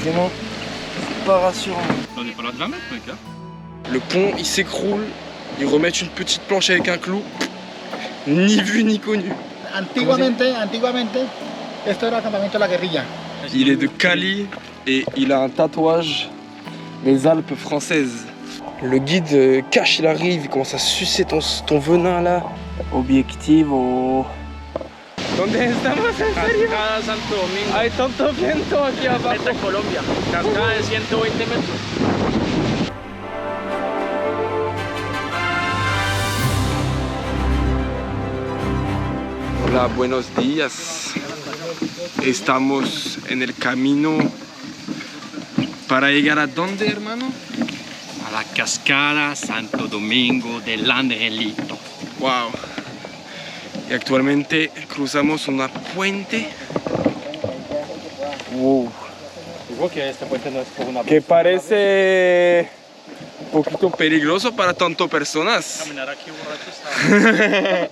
Vraiment, c'est pas rassurant. On n'est pas là de 20 mètres, mec. Hein. Le pont, il s'écroule. Ils remettent une petite planche avec un clou. Ni vu ni connu. Antiguamente, esto era el campamento de la guerrilla. Il est de Cali et il a un tatouage des Alpes françaises. Le guide cache, il arrive, il commence à sucer ton venin là. Objetivo. ¿Dónde estamos en serio? Cascada Santo Domingo. Hay tanto viento aquí abajo. Esta es Colombia. Cascada de 120 metros. Hola, buenos días. Estamos en el camino para llegar a dónde, hermano? A la cascada Santo Domingo del Angelito. Wow. Y actualmente cruzamos una puente. Wow. Digo que este puente no es por una Que parece un poquito peligroso para tantas personas. Caminar aquí borracho está.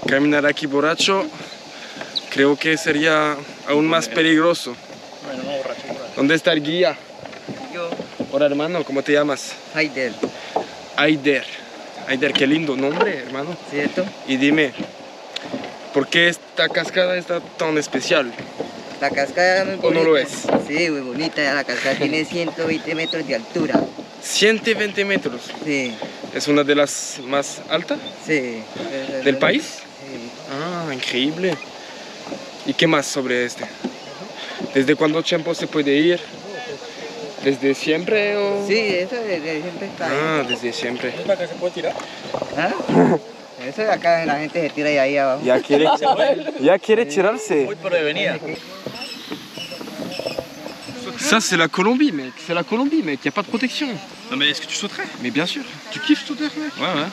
Caminar aquí borracho creo que sería aún más peligroso. Bueno, no borracho. ¿Dónde está el guía? Yo, Hola hermano, ¿cómo te llamas? Haider, Aider. Aider, qué lindo nombre, hermano. ¿cierto? Y dime, ¿por qué esta cascada está tan especial? La cascada es muy ¿O bonita. no lo es? Sí, muy bonita. La cascada tiene 120 metros de altura. 120 metros. Sí, ¿Es una de las más altas sí. del país? Sí. Ah, increíble. ¿Y qué más sobre este? ¿Desde cuándo tiempo se puede ir? ¿Desde siempre o...? Sí, eso desde siempre está ahí. Ah, desde siempre. ¿Acá se puede tirar? ¿Ah? Eso de acá la gente se tira de ahí abajo. Ya quiere tirarse. Muy prevenida. Ça c'est la Colombie mec, c'est la Colombie mec, y a pas de protection. Non mais est-ce que tu sauterais? Mais bien sûr, tu kiffes sauter mec? Ouais, ouais.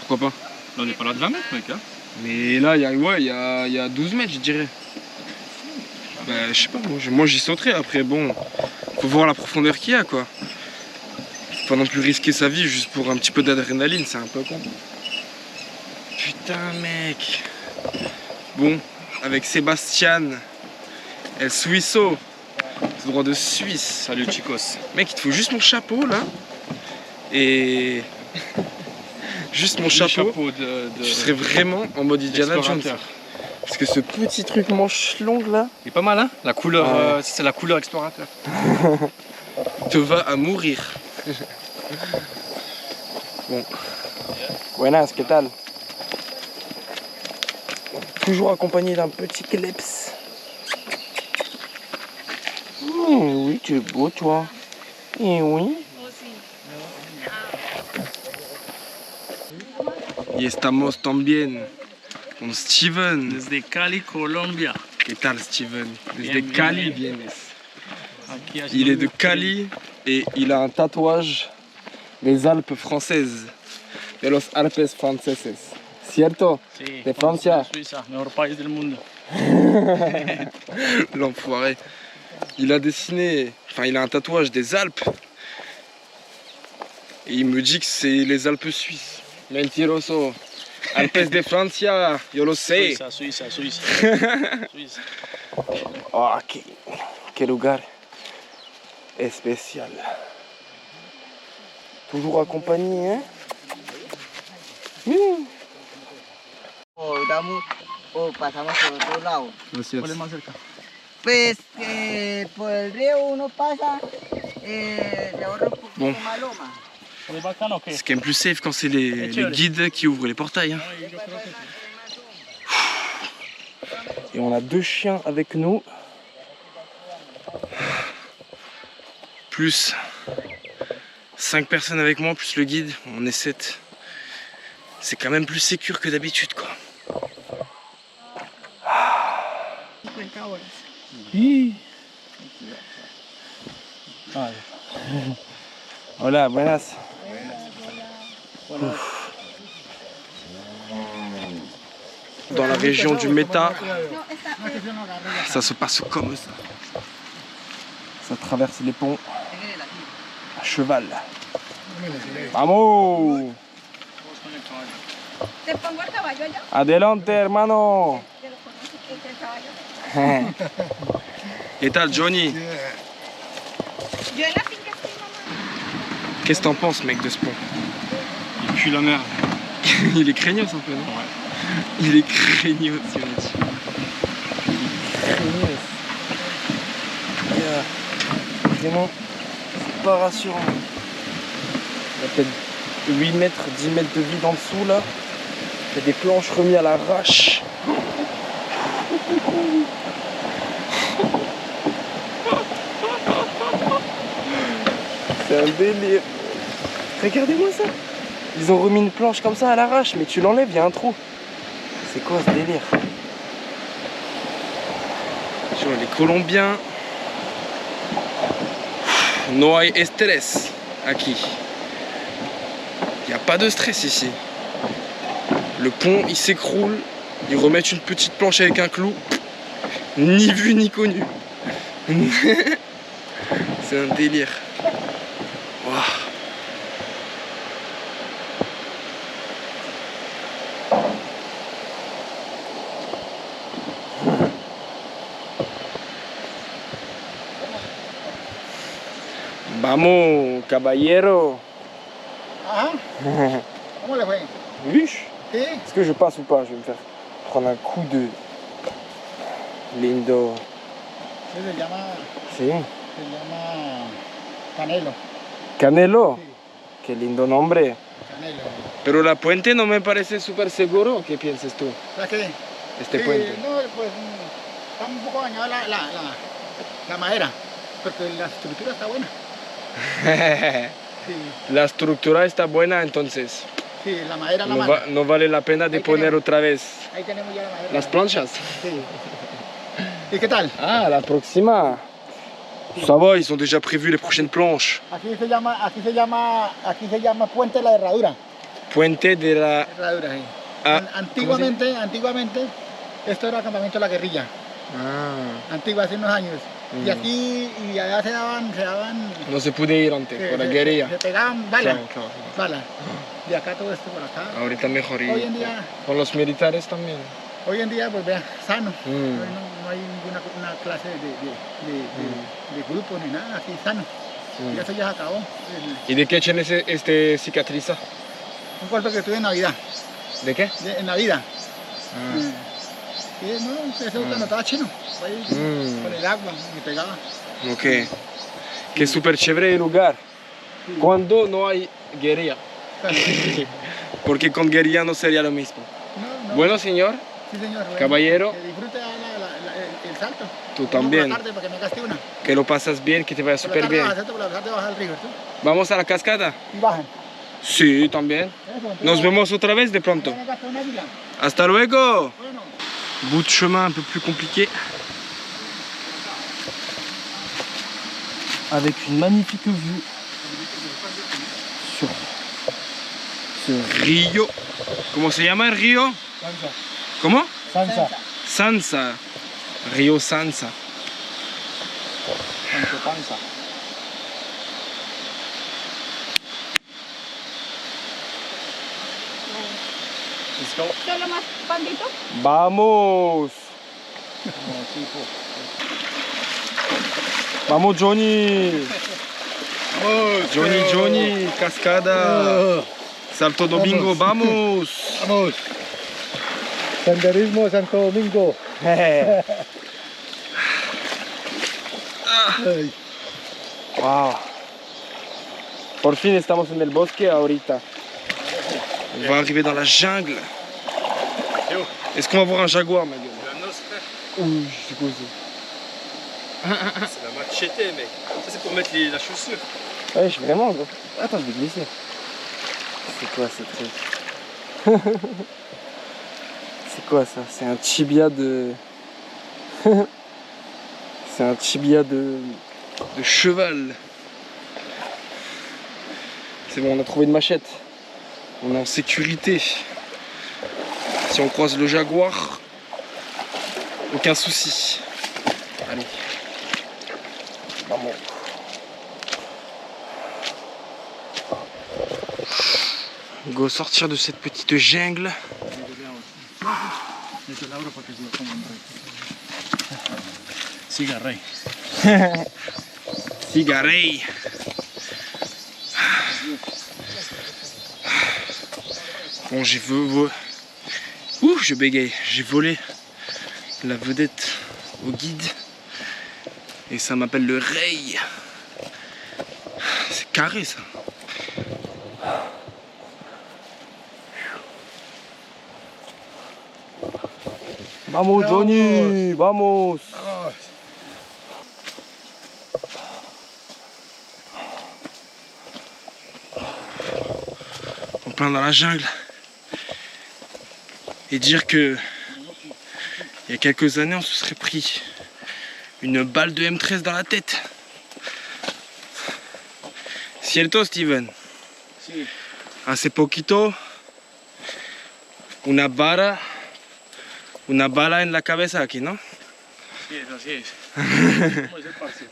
Pourquoi pas? On n'est pas là de 20 mètres, mec. Hein. Mais là il y a 12 mètres je dirais. Bah je sais pas, moi j'y sauterais, après bon, faut voir la profondeur qu'il y a quoi. Faut pas non plus risquer sa vie juste pour un petit peu d'adrénaline, c'est un peu con. Putain mec. Bon, avec Sébastien, El Suizo, tout droit de Suisse. Salut, chicos. Mec, il te faut juste mon chapeau là. Et. Juste mon chapeau. de... Tu serais vraiment en mode Indiana Jones. explorateur. Parce que ce petit truc manche longue là, Il est pas mal, hein? La couleur, Ouais. c'est la couleur explorateur. te va à mourir. Bon. Buenas, ¿qué tal? Toujours accompagné d'un petit kleps. Oui, tu es beau toi. Et oui. Y estamos también con Steven. Desde Cali, Colombia. ¿Qué tal Steven? Desde Bien, Cali bien. vienes. Aquí Il est de Cali et il a un tatouage des Alpes françaises. De los Alpes franceses. ¿Cierto? Sí, de Francia. Suiza, mejor país del mundo. L'enfoiré. Il a dessiné, enfin il a un tatouage des Alpes. Et il me dit que c'est les Alpes suisses. Mentiroso. Alpes de Francia, yo lo sé. Suiza. Suiza. Oh, qué lugar especial. Toujours accompagné, hein? O pasamos por otro lado. Gracias. más cerca? Pues por el río uno pasa, se ahorra un poquito Bon. más loma. On est bacán, ok. C'est quand même plus safe quand c'est les guides qui ouvrent les portails. Hein. Et on a 2 chiens avec nous. Plus 5 personnes avec moi, plus le guide. On est 7. C'est quand même plus sécure que d'habitude quoi. Hi. Hola, buenas. Dans la région du Meta, ça se passe comme ça. Ça traverse les ponts à cheval. Vamos! ¿Te pongo el caballo allá? Adelante, hermano. ¿Te lo conoces? ¿El caballo? ¿Qué tal, Johnny? Yo en la finca estoy mamá. Qu'est-ce que t'en penses, mec, de ce pont? Il pue la merde. Il est craignos un peu, non? Ouais. Il est craignos, si on dit. Craignos. Vraiment, c'est pas rassurant. Il y a peut-être 8 mètres, 10 mètres de vide en dessous, là. Il y a des planches remises à l'arrache. C'est un délire. Regardez-moi ça. Ils ont remis une planche comme ça à l'arrache, mais tu l'enlèves, il y a un trou. C'est quoi ce délire? Sur les Colombiens. No hay estrés aquí. Il n'y a pas de stress ici. Le pont il s'écroule, ils remettent une petite planche avec un clou. Ni vu ni connu. C'est un délire. Wow. Vamos, caballero. Ajá. ¿Cómo le fue? Luche. Sí. Est-ce que je passe ou pas? Je vais me faire prendre un coup de lindo. Sí, Sí. se llama Canelo. Canelo. Sí, Qué lindo nombre. Canelo. Pero la puente no me parece súper seguro. ¿Qué piensas tú? ¿Sabes qué? Este Sí, puente. no, pues está un poco dañada la madera, porque la estructura está buena. Sí, La estructura está buena, entonces sí, la madera la no, mala. no vale la pena de Ahí poner tenemos. otra vez Ahí tenemos ya la madera. las planchas. Sí. ¿Y qué tal? Ah, la próxima. Ça va, ils ont déjà prévu les prochaines planches. Aquí se llama Puente de la Herradura. Puente de la... Herradura, sí. Ah, Antiguamente, esto era el campamento de la guerrilla. Ah, Antigua, hace unos años. Y Mm. aquí y allá se daban no se puede ir antes, por la guerrilla. se pegaban balas, Claro, claro. balas. De acá todo esto por acá. Ahorita mejor. Hoy en día, Con los militares también. pues vea, sano. Mm. No hay ninguna una clase de grupo ni nada, así sano. Mm. Y eso ya se acabó. ¿Y de qué tienes este cicatriza? Un golpe que tuve en Navidad. ¿De qué? En Navidad. Ah. Sí, no, eso cuando estaba chino. Fue ahí, Mm. con el agua, me pegaba. Ok. Que súper chévere el lugar. Sí. Cuando no hay guerrilla. Claro. Porque con guerrilla no sería lo mismo. No. Bueno, señor, Sí, señor. Bueno, caballero. Que disfrute el salto. Tú Vamos también. por la tarde para que me gaste una. que lo pasas bien, que te vaya Por la súper tarde bien. bajas, ¿cierto? Por la tarde bajas al río, ¿tú? Vamos a la cascada. Y bajan. Sí, también. Eso, entonces, Nos vemos otra vez de pronto. ya me gasté una águila. Hasta luego. Bueno. Bout de chemin un peu plus compliqué. Avec une magnifique vue sur ce río. ¿Cómo se llama el río? Sansa. ¿Cómo? Sansa. Sansa. Río Sansa. Panza. ¿Solo más pandito? Vamos. Vamos Johnny. Johnny, cascada. Salto Domingo, vamos. Vamos. Senderismo de Santo Domingo. Ay. Wow. Por fin estamos en el bosque ahorita. On va arriver dans la jungle. Est-ce qu'on va voir un jaguar, ma gueule? Ouh, c'est quoi ça? C'est la machete, mec. Ça, c'est pour mettre la chaussure. Ouais, je suis vraiment gros. Attends, je vais glisser. C'est quoi ce truc? C'est quoi ça? C'est un tibia de... C'est un tibia de cheval. C'est bon, on a trouvé une machette. On est en sécurité. Si on croise le jaguar, aucun souci. Allez. Vamos. Go sortir de cette petite jungle. Siga, rey. Cigarey. Bon, je bégaye. J'ai volé la vedette au guide. Et ça m'appelle le Rey. C'est carré ça. Vamos Johnny, vamos. En plein dans la jungle. Et dire que il y a quelques années on se serait pris une balle de M13 dans la tête. Cierto, Steven? Sí. Hace poquito una bala en la cabeza aquí, ¿no? Sí, así es. ¿Cómo es el parce?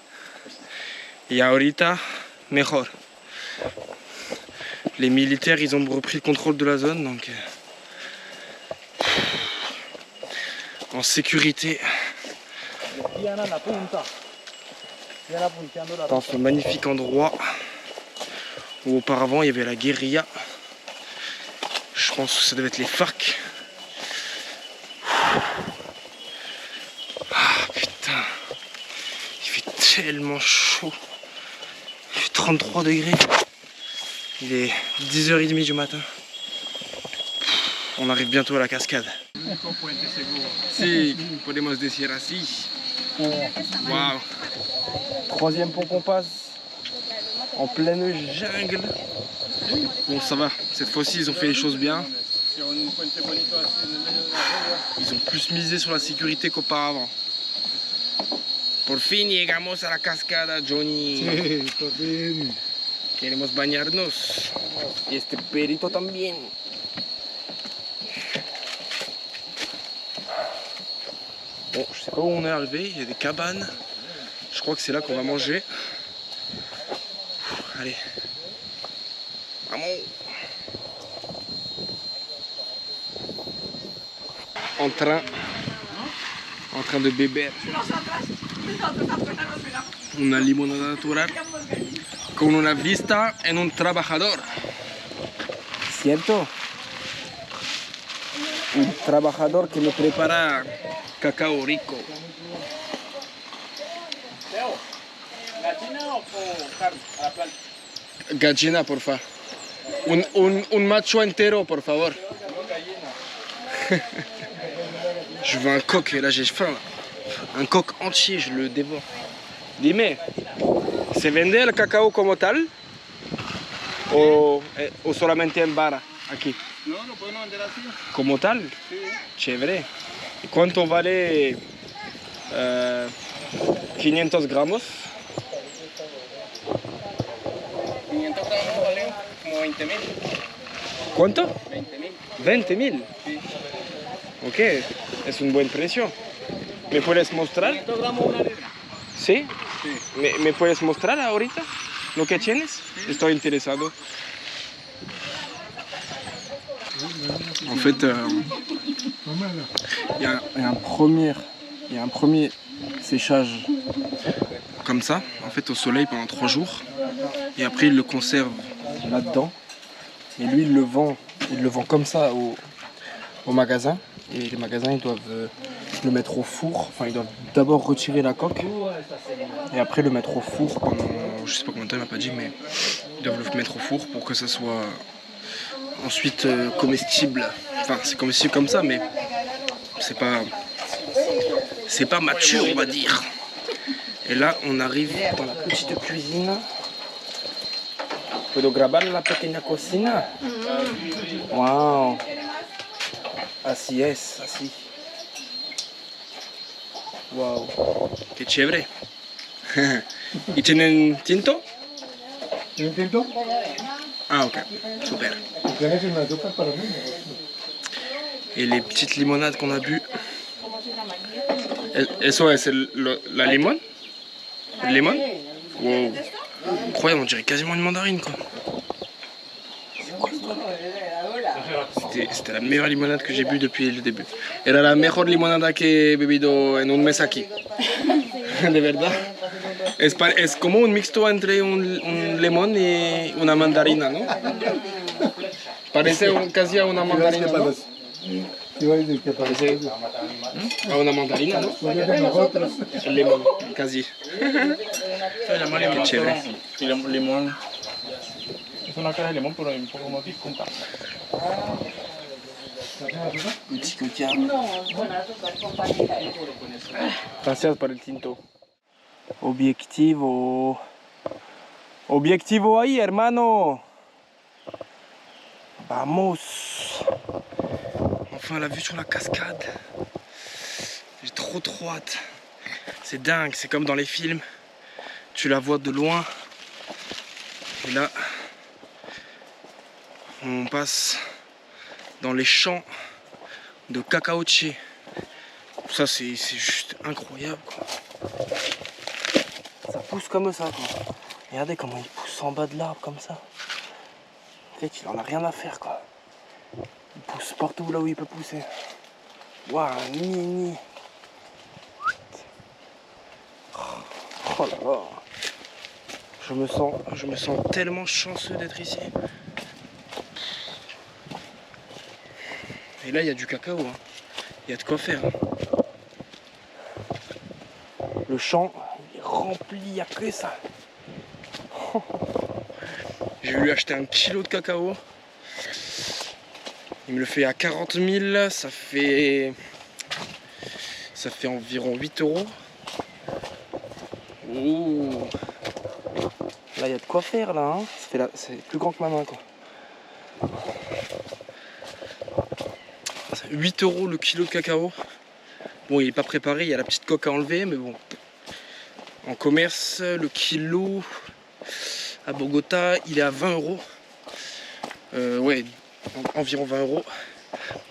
Y ahorita mejor. Les militaires ils ont repris le contrôle de la zone donc en sécurité dans ce magnifique endroit où auparavant il y avait la guérilla. Je pense que ça devait être les FARC. Ah putain, il fait tellement chaud. Il fait 33 degrés. Il est 10h30 du matin. On arrive bientôt à la cascade. Si, podemos decir así. Waouh. Troisième pont qu'on passe. En pleine jungle. Bon, ça va. Cette fois-ci, ils ont fait les choses bien. Ils ont plus misé sur la sécurité qu'auparavant. Por fin llegamos a la cascada, Johnny. Sí, por fin. Queremos bañarnos. Y este perito también. Bon, je sais pas où on est arrivé, il y a des cabanes. Je crois que c'est là qu'on va manger. Allez. Vamos. En train de beber una limonada natural con una vista en un trabajador. ¿Cierto? Un trabajador que me prepara cacao rico. ¿Gallina o carne a la plancha? Gallina, por favor. Un macho entero, por favor. Je veux un coq, et là j'ai faim. Un coq entier, je le dévore. Dime, ¿se vende el cacao como tal? ¿O solamente en vara aquí? No, lo pueden vender así. ¿Como tal? Sí. Chévere. ¿Y cuánto vale 500 gramos? 500 gramos vale como 20.000. ¿Cuánto? 20.000. 20.000. Sí. Ok, es un buen precio. ¿Me puedes mostrar? 500 gramos una libra. ¿Sí? Sí. ¿Me puedes mostrar ahorita lo que tienes? Estoy interesado. En fait, il y a un premier séchage comme ça, en fait au soleil pendant 3 jours. Et après il le conserve là-dedans. Et lui il le vend comme ça au magasin. Et les magasins ils doivent le mettre au four. Enfin ils doivent d'abord retirer la coque et après le mettre au four pendant, je sais pas combien de temps il m'a pas dit, mais ils doivent le mettre au four pour que ça soit ensuite comestible. Enfin c'est comestible comme ça, mais c'est pas mature on va dire. Et là on arrive dans la petite cuisine. ¿Puedo grabar la pequeña cocina? Wow. Así es, así. Wow. Qué chévere. ¿Y tienen tinto? ¿Tienen tinto? Ah ok, super. ¿Tienes una azúcar para mí? Et les petites limonades qu'on a bu. Eso es la limone? Le limon? Wow. Incroyable, on dirait quasiment une mandarine quoi. C'était la meilleure limonade que j'ai bu depuis le début. Era la mejor limonada que he bebido en un mes aquí. De verdad. Es como un mixto entre un limón y una mandarina, ¿no? Parece casi a una mandarina, ¿no? Parece a una mandarina, ¿no? El limón, casi. Qué chévere. Limón. Es una cara de limón, pero un poco más disconta. Gracias por el tinto. Objetivo. Objetivo ahí, hermano. Vamos. Enfin la vue sur la cascade. J'ai trop hâte. C'est dingue, c'est comme dans les films. Tu la vois de loin. Et là, on passe dans les champs de cacaotier. Ça c'est juste incroyable quoi. Ça pousse comme ça quoi. Regardez comment il pousse en bas de l'arbre comme ça. En fait il en a rien à faire quoi. Il pousse partout là où il peut pousser. Waouh, ni. Oh là là. Je me sens tellement chanceux d'être ici. Et là il y a du cacao, hein. Il y a de quoi faire. Hein. Le champ il est rempli, il n'y a que ça. J'ai voulu acheter 1 kilo de cacao. Il me le fait à 40 000, ça fait environ 8 €. Ouh. Là il y a de quoi faire là, hein. C'est plus grand que ma main quoi. 8 € le kilo de cacao. Bon il n'est pas préparé, il y a la petite coque à enlever mais bon. En commerce le kilo à Bogota il est à 20 €. Ouais, environ 20 €.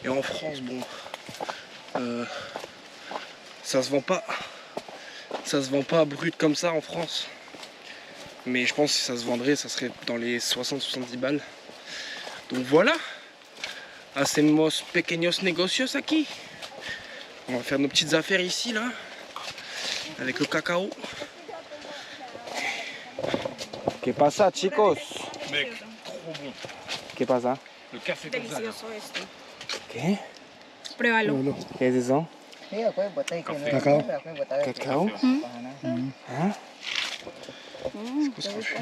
Et en France bon ça se vend pas brut comme ça en France. Mais je pense que si ça se vendrait ça serait dans les 60-70 balles. Donc voilà. Hacemos pequeños negocios aquí. On va faire nos petites affaires ici là. Avec le cacao. ¿Qué pasa chicos? Mec, trop bon. ¿Qué pasa? Le café comme ça. là. Delicioso esto. ¿Qué? Pruébalo. ¿Qué es eso? Sí, acuérdate botar y que no Cacao. acuérdate botar. Cacao? Hein? C'est quoi ce qu'on fait?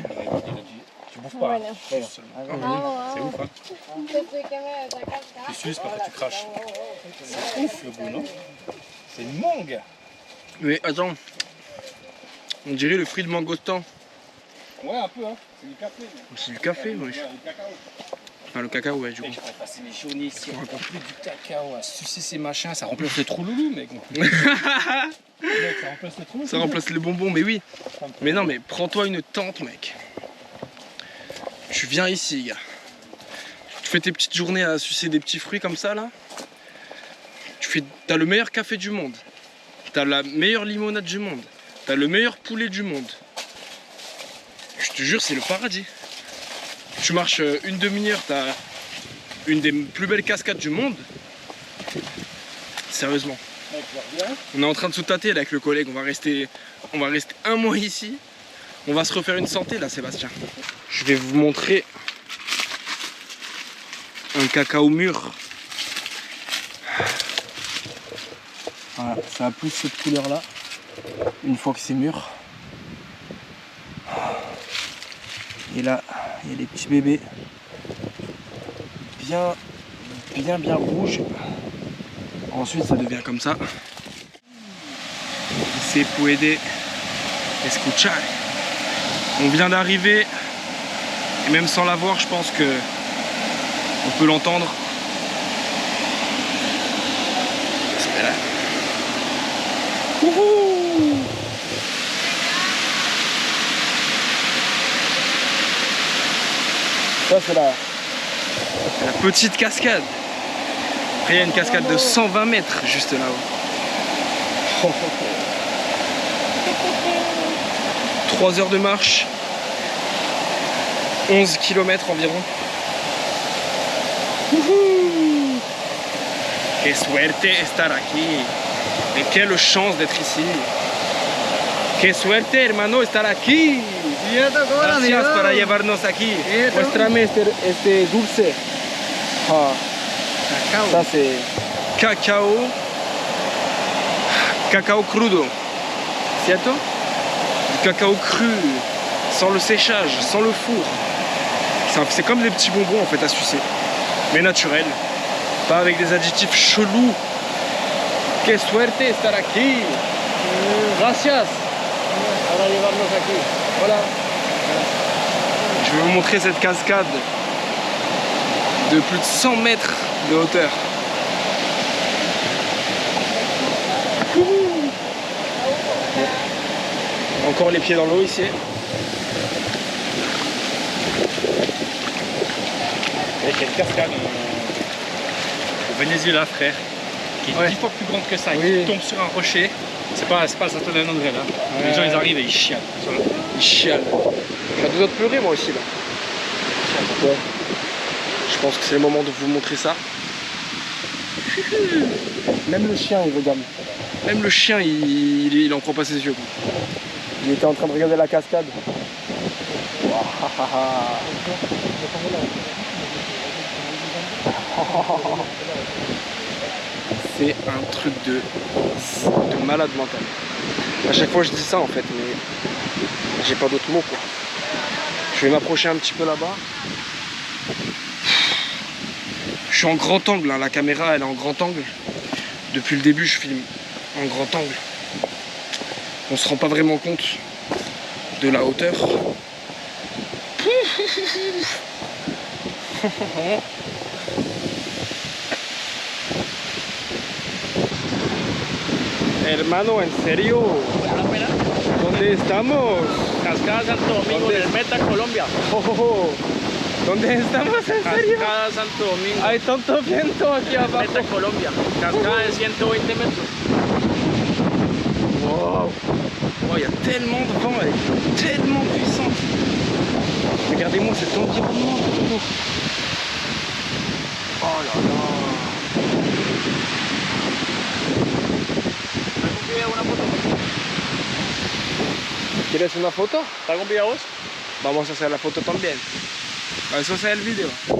Tu bouffes pas. Bueno. C'est ouf, hein. Tu suces, après tu craches. C'est ouf le goût, non? C'est une mangue. Mais attends. On dirait le fruit de mangostan. Ouais, un peu, hein. C'est du café. C'est du café, wesh. Ouais, du cacao. Enfin le cacao, ouais, du coup. Mec, on va passer les journées ici, on remplit du cacao, à sucer ces machins, ça remplace les trous loulous, mec. Mec, ça remplace les trous. Ça remplace les bonbons, mais oui. Mais non, mais prends-toi une tente, mec. Tu viens ici, gars. Tu fais tes petites journées à sucer des petits fruits comme ça, là. T'as le meilleur café du monde. T'as la meilleure limonade du monde. T'as le meilleur poulet du monde. Je te jure, c'est le paradis. Tu marches une demi-heure, t'as une des plus belles cascades du monde. Sérieusement. Mec, je reviens. On est en train de se tâter là, avec le collègue. On va rester 1 mois ici. On va se refaire une santé là, Sébastien. Je vais vous montrer un cacao mûr. Voilà, ça a plus cette couleur là. Une fois que c'est mûr. Et là, il y a des petits bébés bien rouges. Ensuite, ça devient comme ça. Se puede escuchar. On vient d'arriver et même sans la voir, je pense que on peut l'entendre. Ça c'est la petite cascade. Après il y a une cascade de 120 mètres juste là-haut. 3 heures de marche. 11 km environ. Que suerte estar aquí. Et quelle chance d'être ici. Qué suerte, hermano, estar aquí. Gracias para llevarnos aquí. Muéstrame este dulce. Ah, ça c'est cacao crudo. ¿Cierto? Du cacao cru, sans le séchage, sans le four. C'est comme des petits bonbons en fait à sucer, mais naturels, pas avec des additifs chelous. Que suerte estar aquí. Gracias. Para llevarnos aquí. Voilà. Je vais vous montrer cette cascade de plus de 100 mètres de hauteur. Encore les pieds dans l'eau ici. Il y a une cascade au Venezuela, frère, qui est 10 fois plus grande que ça, et qui tombe sur un rocher. C'est pas le Santo de André là. Les gens ils arrivent et ils chialent. Ils chialent. J'ai deux autres pleurer moi aussi là. Ouais. Je pense que c'est le moment de vous montrer ça. Même le chien il regarde. Même le chien il en croit pas ses yeux. Il était en train de regarder la cascade. C'est un truc de malade mental. À chaque fois je dis ça en fait, mais j'ai pas d'autres mots quoi. Je vais m'approcher un petit peu là-bas. Je suis en grand angle, hein. La caméra elle est en grand angle. Depuis le début je filme en grand angle. On se rend pas vraiment compte de la hauteur. Hermano, en serio, ¿dónde estamos? Cascada Santo Domingo del Meta, Colombia. Oh, ¿dónde estamos en serio? Cascada Santo Domingo. Hay tanto viento aquí abajo. Meta, Colombia. Cascada de 120 metros. Wow. Oh, il y a tellement de vent, elle est tellement puissante. Regardez-moi cet environnement autour de nous. Oh là là. ¿Quieres una foto? ¿Está con vida vos? Vamos a hacer la foto también. Eso es el video. Sí,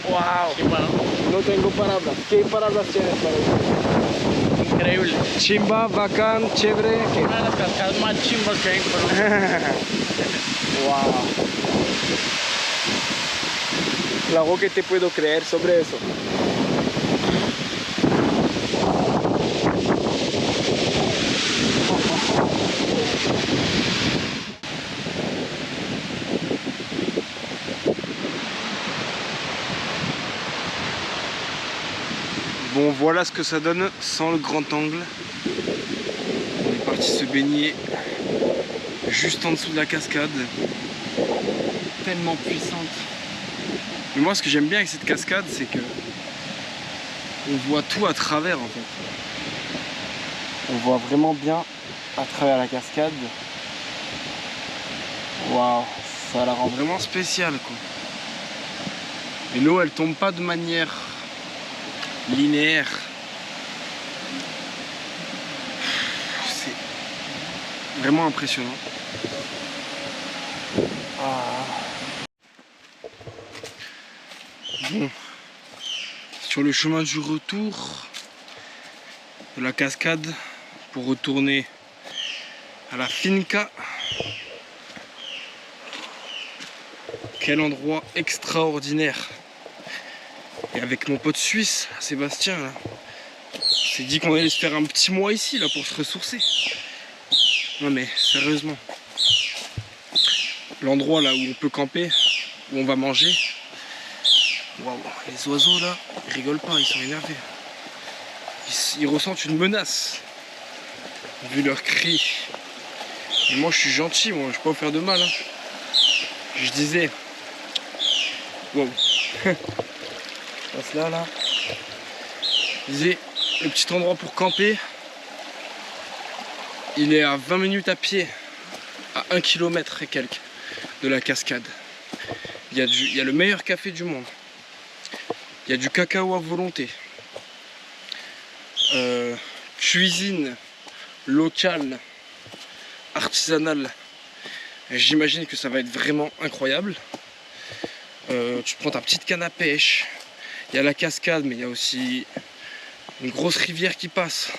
Wow. sí, bueno, No tengo palabras. ¿Qué palabras tienes para mí? increíble. Chimba, bacán, chévere. ¿Qué? Una de las cascadas más chimbas que hay en Colombia. Wow. Claro que te puedo creer sobre eso. Bon, voilà ce que ça donne sans le grand angle. On est parti se baigner juste en dessous de la cascade. Tellement puissante. Mais moi, ce que j'aime bien avec cette cascade, c'est que on voit tout à travers en fait. On voit vraiment bien à travers la cascade. Waouh, ça la rend vraiment spéciale quoi. Et l'eau, elle tombe pas de manière linéaire. C'est vraiment impressionnant. Bon, sur le chemin du retour de la cascade pour retourner à la finca. Quel endroit extraordinaire. Et avec mon pote suisse, Sébastien, là, on s'est dit qu'on allait se faire un petit mois ici là pour se ressourcer. Non mais sérieusement, l'endroit là où on peut camper, où on va manger. Waouh, les oiseaux là, ils rigolent pas, ils sont énervés. Ils ressentent une menace vu leurs cris. Et moi je suis gentil, moi je peux pas vous faire de mal. Hein. Je disais, wow. Passe là. Je disais, le petit endroit pour camper, il est à 20 minutes à pied, à 1 km et quelques de la cascade. Il y a le meilleur café du monde. Il y a du cacao à volonté. Cuisine locale, artisanale. J'imagine que ça va être vraiment incroyable. Tu prends ta petite canne à pêche. Il y a la cascade, mais il y a aussi une grosse rivière qui passe.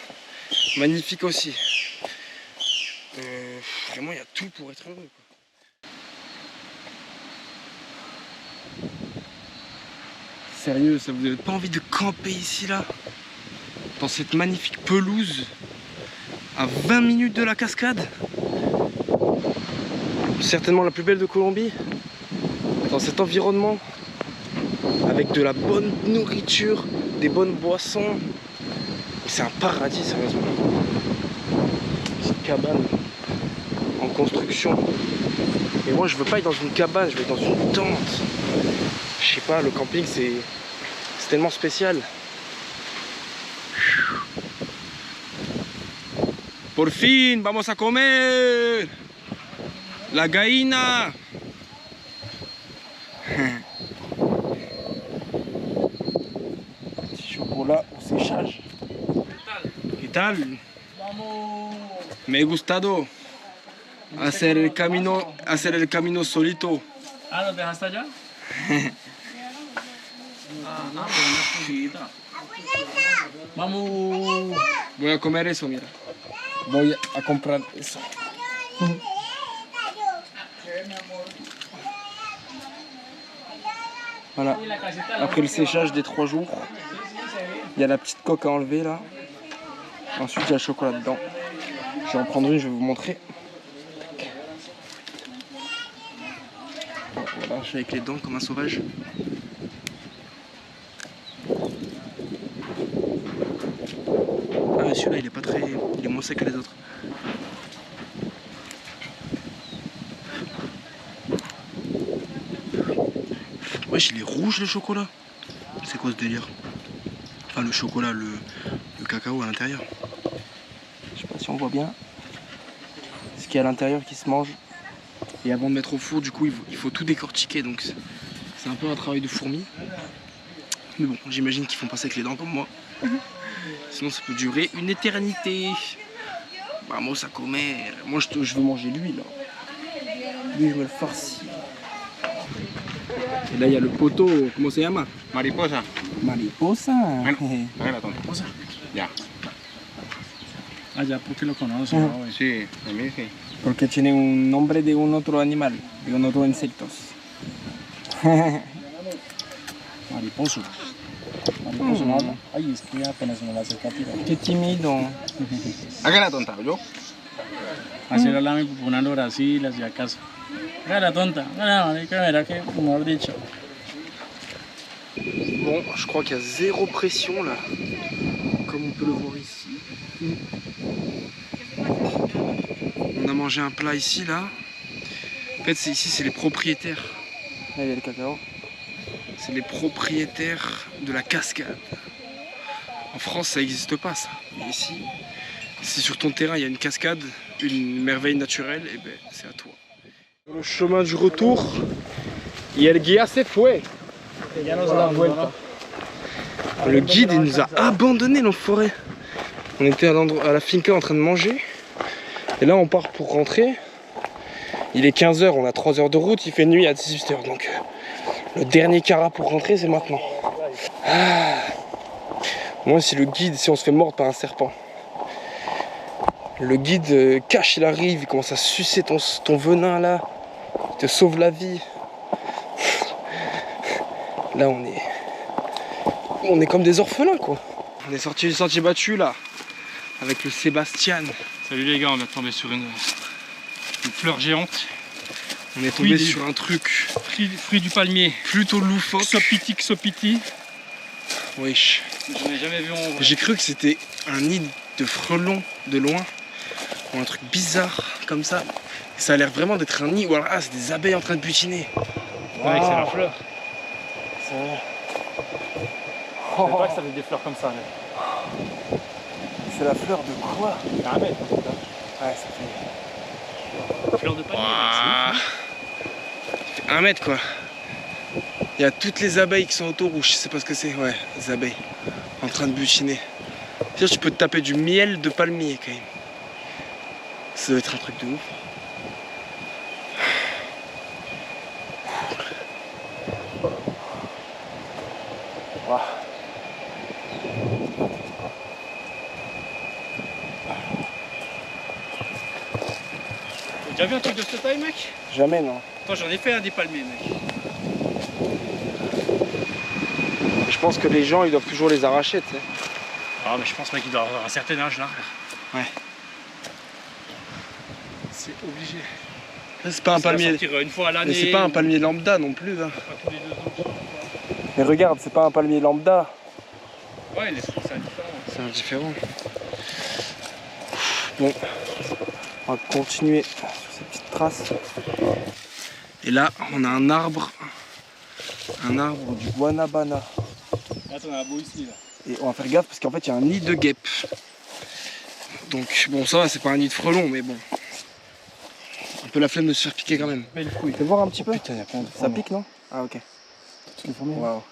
Magnifique aussi. Vraiment, il y a tout pour être heureux, quoi. Sérieux, ça vous n'avez pas envie de camper ici, là? Dans cette magnifique pelouse, à 20 minutes de la cascade? Certainement la plus belle de Colombie. Dans cet environnement, avec de la bonne nourriture, des bonnes boissons. C'est un paradis, sérieusement. Cette cabane en construction. Et moi, je veux pas être dans une cabane, je veux être dans une tente. Je sais pas, le camping, c'est tellement spécial. Por fin, vamos a comer la gallina. Petit chocolat au séchage. ¿Qué tal? Me he gustado hacer el camino solito. Ah, ¿los dejaste allá? Ah, pero una esponjita. Vamos. Voy a comer eso, mira. Voy a comprar eso. Voilà. Après le séchage des 3 jours, il y a la petite coque à enlever là. Ensuite, il y a le chocolat dedans. Je vais en prendre une, je vais vous montrer. Voilà, je suis avec les dents comme un sauvage. Ah, mais celui-là, il est pas très. Il est moins sec que les autres. Wesh, il est rouge le chocolat. C'est quoi ce délire? Enfin, le chocolat, le cacao à l'intérieur. Je sais pas si on voit bien ce qu'il y a à l'intérieur qui se mange. Et avant de mettre au four, du coup, il faut tout décortiquer. Donc, c'est un peu un travail de fourmi. Mais bon, j'imagine qu'ils font pas ça avec les dents comme moi. Sinon, ça peut durer une éternité. Vamos a comer. Moi, je veux manger lui, là. Lui, je me le farcis. Et là, il y a le poteau. Comment ça llama? Mariposa. Mariposa. Hágala, tonta. Ya. Ah, ya porque lo conozco, ¿no, güey? Sí, a mí sí. Porque tiene un nombre de un otro animal, de un otro insectos. Mariposo. Mariposo no habla. Ay, es que apenas me la acerca a tirar. Qué tímido. Hágala, tonta, ¿yo? Así lo hablaba mi papá en Brasil, hacía caso. Hágala, tonta. Hágala, marica, verá que, mejor dicho. Bon, je crois qu'il y a zéro pression là, comme on peut le voir ici. On a mangé un plat ici là. En fait, ici, c'est les propriétaires. Là, il y a le cacao. C'est les propriétaires de la cascade. En France, ça n'existe pas ça. Mais ici, si sur ton terrain il y a une cascade, une merveille naturelle, et ben c'est à toi. Le chemin du retour, y el guía se fue. Le guide il nous a abandonné l'enfoiré. On était à la finca en train de manger. Et là on part pour rentrer. Il est 15 h, on a 3 heures de route, il fait nuit à 18 h. Donc le dernier cara pour rentrer c'est maintenant. Ah. Moi si le guide, si on se fait mordre par un serpent. Le guide cache, il arrive, il commence à sucer ton venin là. Il te sauve la vie. Là on est comme des orphelins quoi. On est sorti du sentier battu là, avec le Sébastien. Salut les gars, on vient de tomber sur une fleur géante. On est tombé sur un truc. Fruit du palmier. Plutôt loufoque. Xopiti. Wesh. Je n'ai jamais vu en vrai. J'ai cru que c'était un nid de frelons de loin. Ou un truc bizarre comme ça. Ça a l'air vraiment d'être un nid. Ou alors c'est des abeilles en train de butiner. Ouais, c'est la fleur. C'est vrai. Je savais pas que ça avait des fleurs comme ça. Mais... C'est la fleur de quoi? Un mètre. Ouais, ça fait... Fleur de palmier. Ça fait 1 mètre quoi. Il y a toutes les abeilles qui sont autour, ou je sais pas ce que c'est. Ouais, les abeilles en train de butiner. Tu peux te taper du miel de palmier quand même. Ça doit être un truc de ouf. Wow. T'as déjà vu un truc de cette taille, mec? Jamais, non. Toi, j'en ai fait un des palmiers, mec. Je pense que les gens, ils doivent toujours les arracher, tu sais. Ah, mais je pense, mec, il doit avoir un certain âge là. Ouais. C'est obligé. C'est pas un palmier. Sortir une fois à l'année. Mais c'est pas un palmier lambda non plus. Hein. Pas tous les 2 ans, je sais pas. Mais regarde, c'est pas un palmier lambda. Ouais, c'est indifférent. C'est indifférent. Bon, on va continuer sur cette petite trace. Et là, on a un arbre du guanabana. Là, t'en as un beau ici, là. Et on va faire gaffe parce qu'en fait, il y a un nid de guêpes. Donc, bon, ça va, c'est pas un nid de frelons, mais bon. Un peu la flemme de se faire piquer quand même. Mais le fruit. Tu peux voir un petit peu? Putain, il y a plein de Ça pique, non? Ah, ok. toutes les fourmis. Waouh.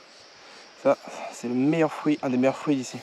Ça, c'est le meilleur fruit, un des meilleurs fruits d'ici.